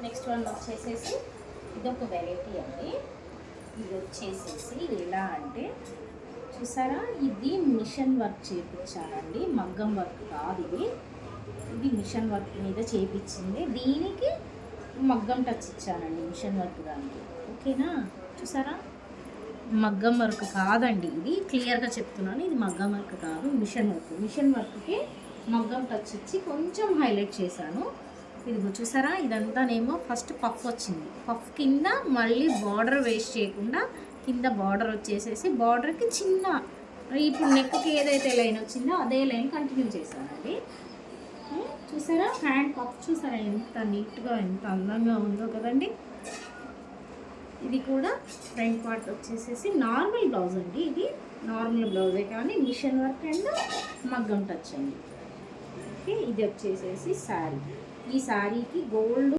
Next one వచ్చేసేసి ఇదొక variety అండి. ఇది వచ్చేసేసి ఎలా అంటే చూసారా, ఇది మిషన్ వర్క్ చేయించానండి, మగ్గం వర్క్ కాదు ఇది. ఇది మిషన్ వర్క్ మీద చేయించింది, దీనికి మగ్గం టచ్ ఇచ్చానండి మిషన్ వర్క్ దానికి. ఓకేనా, చూసారా మగ్గం వర్క్ కాదండి ఇది, క్లియర్గా చెప్తున్నాను, ఇది మగ్గం వర్క్ కాదు, మిషన్ వర్క్. మిషన్ వర్క్కి మగ్గం టచ్ ఇచ్చి కొంచెం హైలైట్ చేశాను. ఇదిగో చూసారా, ఇదంతానేమో ఫస్ట్ పఫ్ వచ్చింది, పఫ్ కింద మళ్ళీ బార్డర్ వేస్ట్ చేయకుండా కింద బార్డర్ వచ్చేసేసి బార్డర్కి చిన్న ఇప్పుడు నెక్కి ఏదైతే లైన్ వచ్చిందో అదే లైన్ కంటిన్యూ చేశానండి. చూసారా హ్యాండ్ పఫ్ చూసారా ఎంత నీట్గా ఎంత అందంగా ఉందో కదండి. ఇది కూడా ఫ్రంట్ పార్ట్ వచ్చేసేసి నార్మల్ బ్లౌజ్ అండి, ఇది నార్మల్ బ్లౌజే కానీ మిషన్ వర్క్ అండ్ మగ్గం టచ్ అండి. ఓకే, ఇది వచ్చేసేసి శారీ. ఈ శారీకి గోల్డ్